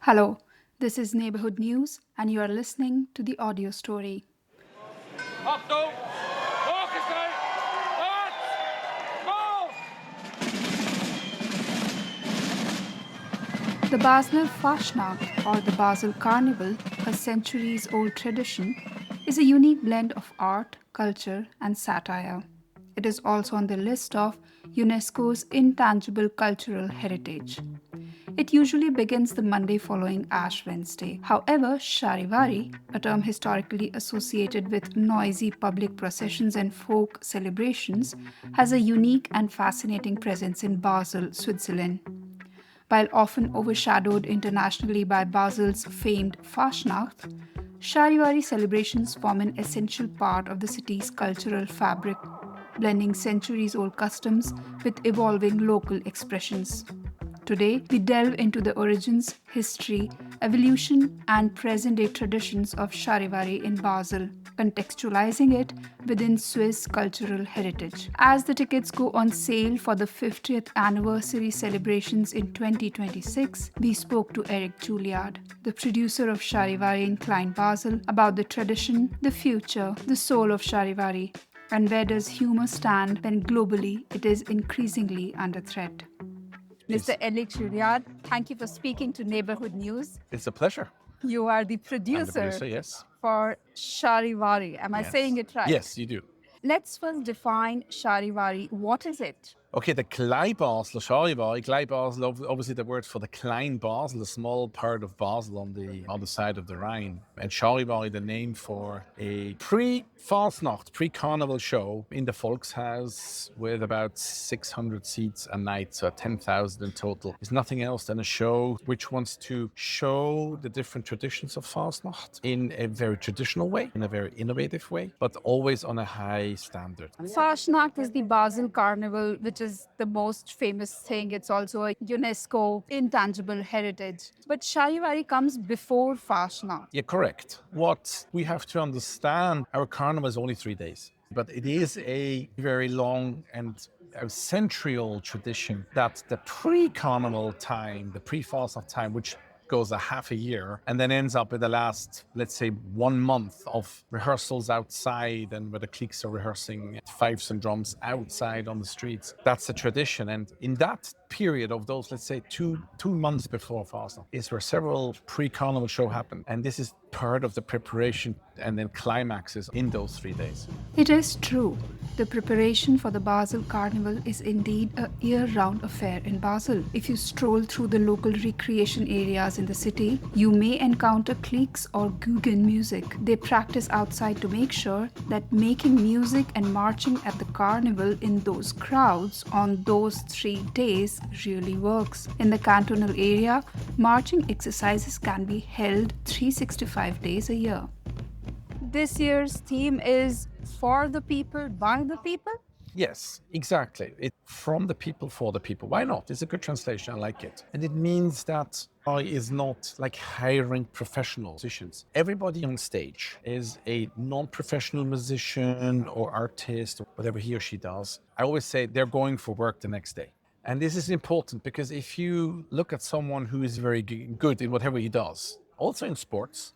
Hello, this is Neighbourhood News, and you are listening to the audio story. Achtung! Hochgestellt! Move! The Basel Faschnacht, or the Basel Carnival, a centuries old tradition, is a unique blend of art, culture, and satire. It is also on the list of UNESCO's intangible cultural heritage. It usually begins the Monday following Ash Wednesday. However, Charivari, a term historically associated with noisy public processions and folk celebrations, has a unique and fascinating presence in Basel, Switzerland. While often overshadowed internationally by Basel's famed Faschnacht, Charivari celebrations form an essential part of the city's cultural fabric, blending centuries old customs with evolving local expressions. Today, we delve into the origins, history, evolution, and present day traditions of Charivari in Basel, contextualizing it within Swiss cultural heritage. As the tickets go on sale for the 50th anniversary celebrations in 2026, we spoke to Eric Juilliard, the producer of Charivari in Klein Basel, about the tradition, the future, the soul of Charivari, and where does humor stand when globally it is increasingly under threat. Mr. Eric Juilliard, thank you for speaking to Neighbourhood News. It's a pleasure. You are the I'm the producer producer, yes. for Charivari. Am I saying it right? Yes, you do. Let's first define Charivari. What is it? Okay, the Klein Basel, Charivari, Klein Basel, obviously the word for the Klein Basel, a small part of Basel on the other side of the Rhine. And Charivari, the name for a pre-Fasnacht, pre-carnival show in the Volkshaus with about 600 seats a night, so 10,000 in total. It's nothing else than a show which wants to show the different traditions of Fasnacht in a very traditional way, in a very innovative way, but always on a high standard. Faschnacht is the Basel Carnival, which is the most famous thing. It's also a UNESCO intangible heritage. But Charivari comes before Faschnacht. Yeah, correct. What we have to understand, our carnival is only 3 days, but it is a very long and a century-old tradition that the pre-carnival time, the pre-Fastnacht time, which goes a half a year and then ends up with the last, let's say, 1 month of rehearsals outside and where the cliques are rehearsing fifes and drums outside on the streets. That's the tradition. And in that period of those, let's say, two months before Fastnacht is where several pre-carnival shows happen. And this is part of the preparation and then climaxes in those 3 days. It is true. The preparation for the Basel Carnival is indeed a year-round affair in Basel. If you stroll through the local recreation areas in the city, you may encounter cliques or Guggen music. They practice outside to make sure that making music and marching at the carnival in those crowds on those 3 days really works. In the cantonal area, marching exercises can be held 365 days a year. This year's theme is for the people, by the people? Yes, exactly. It's from the people, for the people. Why not? It's a good translation. I like it. And it means that I is not like hiring professional musicians. Everybody on stage is a non-professional musician or artist or whatever he or she does. I always say they're going for work the next day. And this is important because if you look at someone who is very good in whatever he does, also in sports,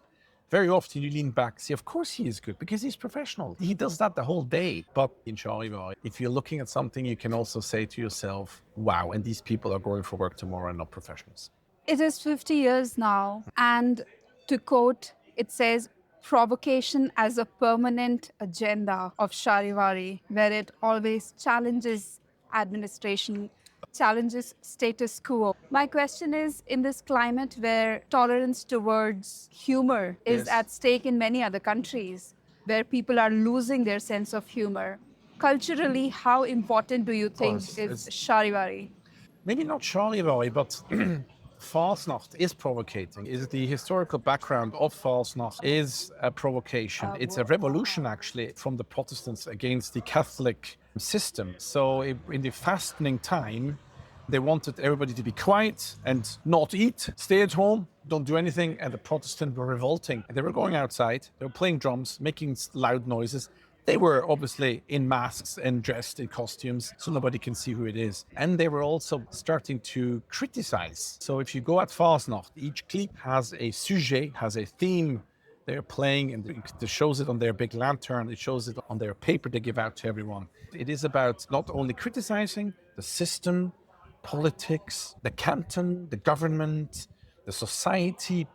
very often you lean back, see, of course he is good because he's professional. He does that the whole day. But in Charivari, if you're looking at something, you can also say to yourself, wow, and these people are going for work tomorrow and not professionals. It is 50 years now, and to quote, it says, provocation as a permanent agenda of Charivari, where it always challenges administration, challenges status quo. My question is, in this climate where tolerance towards humor is Yes. at stake in many other countries, where people are losing their sense of humor, culturally, how important do you think course, is it's- Charivari? Maybe not Charivari, but Fasnacht is provocating. Is the historical background of Fasnacht is a provocation. It's a revolution actually from the Protestants against the Catholic system. So in the fastening time, they wanted everybody to be quiet and not eat, stay at home, don't do anything. And the Protestants were revolting. They were going outside, they were playing drums, making loud noises. They were obviously in masks and dressed in costumes, so nobody can see who it is. And they were also starting to criticize. So if you go at Fasnacht, each clique has a sujet, has a theme they're playing, and it shows it on their big lantern, it shows it on their paper they give out to everyone. It is about not only criticizing the system, politics, the canton, the government, the society,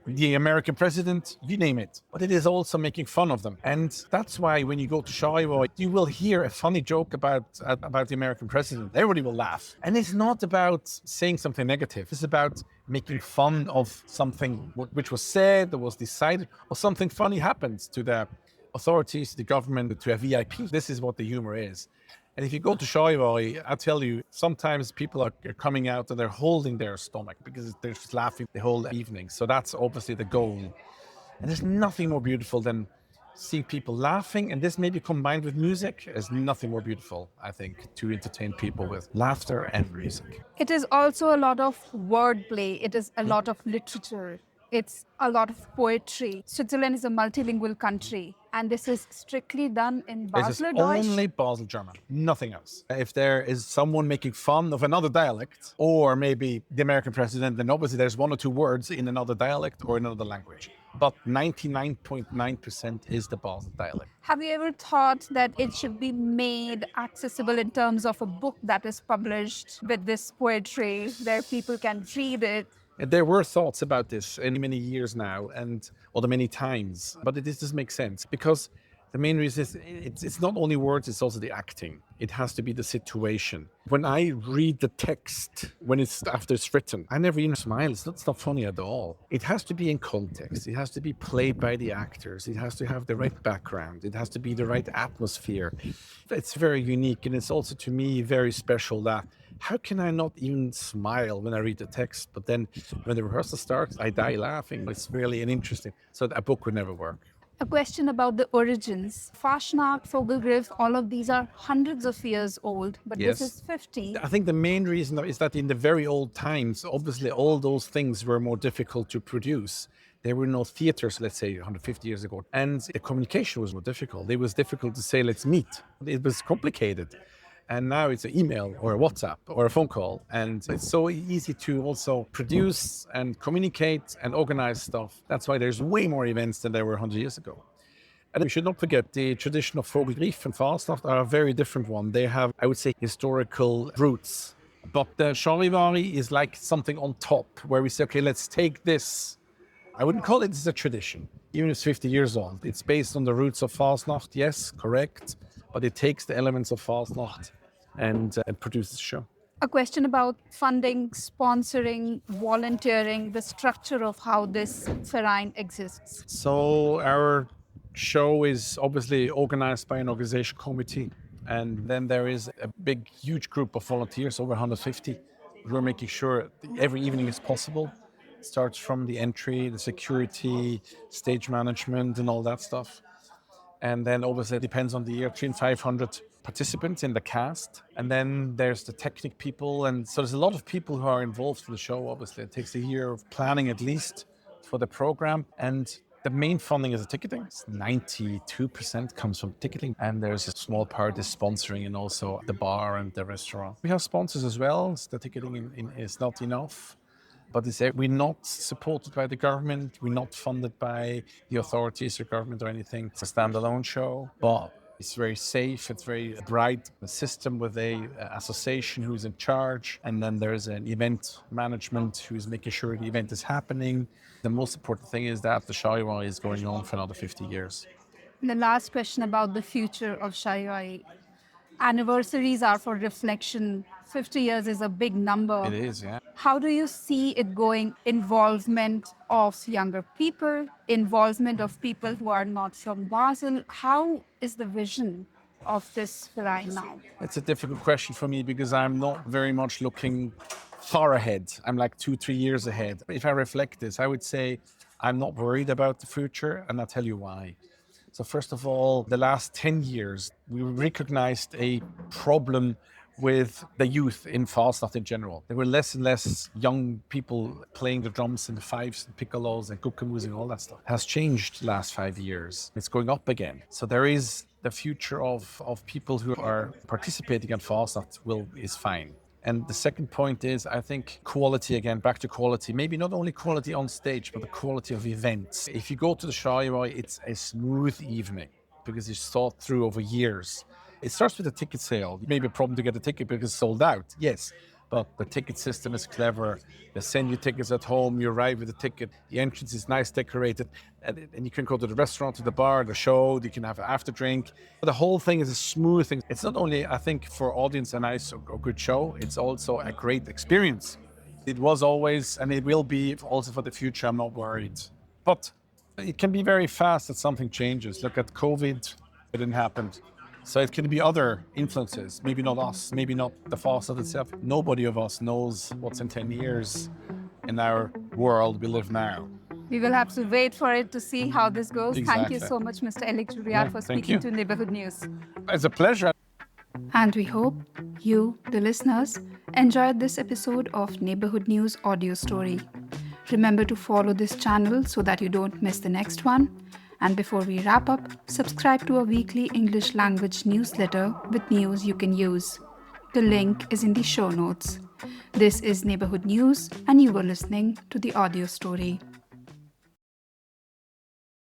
the American president, you name it. But it is also making fun of them. And that's why when you go to Charivari, you will hear a funny joke about the American president. Everybody will laugh. And it's not about saying something negative. It's about making fun of something which was said, that was decided, or something funny happens to the authorities, the government, to a VIP. This is what the humor is. And if you go to Charivari, I tell you, sometimes people are coming out and they're holding their stomach because they're just laughing the whole evening. So that's obviously the goal. And there's nothing more beautiful than seeing people laughing. And this maybe combined with music is nothing more beautiful, I think, to entertain people with laughter and music. It is also a lot of wordplay. It is a lot of literature. It's a lot of poetry. Switzerland is a multilingual country, and this is strictly done in It is Basler Deutsch. only Basel German, nothing else. If there is someone making fun of another dialect, or maybe the American president, then obviously there's one or two words in another dialect or in another language. But 99.9% is the Basel dialect. Have you ever thought that it should be made accessible in terms of a book that is published with this poetry where people can read it? There were thoughts about this in many years now, or the many times, but it doesn't make sense because the main reason is it's not only words, it's also the acting. It has to be the situation. When I read the text, after it's written, I never even smile. It's not funny at all. It has to be in context. It has to be played by the actors. It has to have the right background. It has to be the right atmosphere. It's very unique, and it's also to me very special that how can I not even smile when I read the text? But then when the rehearsal starts, I die laughing. It's really interesting. So a book would never work. A question about the origins. Faschnacht, Vogelgriff, all of these are hundreds of years old, but Yes. this is 50. I think the main reason is that in the very old times, obviously all those things were more difficult to produce. There were no theaters, let's say 150 years ago, and the communication was more difficult. It was difficult to say, let's meet. It was complicated. And now it's an email or a WhatsApp or a phone call. And it's so easy to also produce and communicate and organize stuff. That's why there's way more events than there were 100 years ago. And we should not forget the tradition of Vogelgriff and Fasnacht are a very different one. They have, I would say, historical roots. But the Charivari is like something on top where we say, okay, let's take this. I wouldn't call it as a tradition, even if it's 50 years old. It's based on the roots of Fasnacht, yes, correct. But it takes the elements of Fasnacht and produces the show. A question about funding, sponsoring, volunteering, the structure of how this Verein exists. So our show is obviously organized by an organization committee. And then there is a big, huge group of volunteers, over 150, who are making sure every evening is possible. It starts from the entry, the security, stage management, and all that stuff. And then obviously it depends on the year, 300 and 500 participants in the cast. And then there's the technic people. And so there's a lot of people who are involved for the show, obviously. It takes a year of planning at least for the program. And the main funding is the ticketing. 92% comes from ticketing. And there's a small part is sponsoring and also the bar and the restaurant. We have sponsors as well. The ticketing is not enough. But we're not supported by the government. We're not funded by the authorities or government or anything. It's a standalone show, but it's very safe. It's very bright. A system with a association who's in charge. And then there's an event management who's making sure the event is happening. The most important thing is that the Charivari is going on for another 50 years. And the last question about the future of Charivari. Anniversaries are for reflection. 50 years is a big number. It is, yeah. How do you see it going? Involvement of younger people, involvement of people who are not from Basel. How is the vision of this Verein now? It's a difficult question for me because I'm not very much looking far ahead. I'm like 2-3 years ahead. If I reflect this, I would say I'm not worried about the future, and I'll tell you why. So first of all, the last 10 years, we recognized a problem with the youth in Fasnacht in general. There were less and less young people playing the drums and the fifes and piccolos and kukamus and all that stuff. It has changed the last 5 years. It's going up again. So there is the future of people who are participating in Fasnacht is fine. And the second point is, I think, quality, again, back to quality. Maybe not only quality on stage, but the quality of events. If you go to the Charivari, it's a smooth evening because it's thought through over years. It starts with a ticket sale. It may be a problem to get a ticket because it's sold out, yes. But the ticket system is clever. They send you tickets at home. You arrive with a ticket. The entrance is nice decorated. And you can go to the restaurant, to the bar, the show. You can have an after drink. But the whole thing is a smooth thing. It's not only, I think, for audience a nice or good show. It's also a great experience. It was always, and it will be also for the future. I'm not worried. But it can be very fast that something changes. Look at COVID. It didn't happen. So it can be other influences, maybe not us, maybe not the Fasnacht itself. Nobody of us knows what's in 10 years in our world we live now. We will have to wait for it to see how this goes. Thank you Exactly. so much, Mr. Elik Juriar, for thank speaking you. to Neighbourhood News. It's a pleasure. And we hope you, the listeners, enjoyed this episode of Neighbourhood News Audio Story. Remember to follow this channel so that you don't miss the next one. And before we wrap up, subscribe to our weekly English language newsletter with news you can use. The link is in the show notes. This is Neighbourhood News, and you were listening to the audio story.